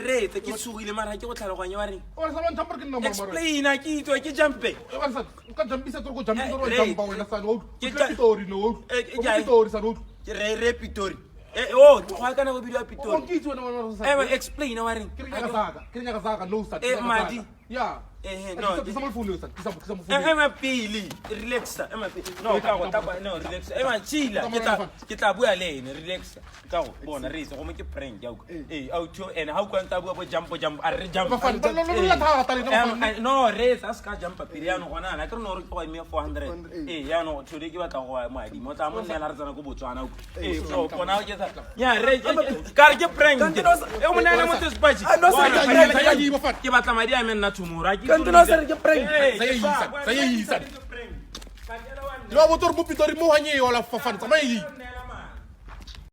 re te ke tshogile mara ke go tlhaloganya wa reng explain a ke itwa ke jumpe re Pitori oh go kana go bidiwa Pitori explain wa reng madi no pili relax no ka go taba no relax chila ke tla bua le ene relax ka go bona re se go mo ke prank ya auto and how can taba bo jump a re jump no re sa ska jump piriano gona na ke no re go me 400 ya no tshode ke batla go madi mo tsa mo nne la re tsana go Botswana so bona ke sa ya re ka re ke prank mo nana mo tspachi ke batla madi a me nna tomorrow Kanto na sir ke prank. Saya isa. Lo motor mo Pitori mo hanyi wala fafan sama yi.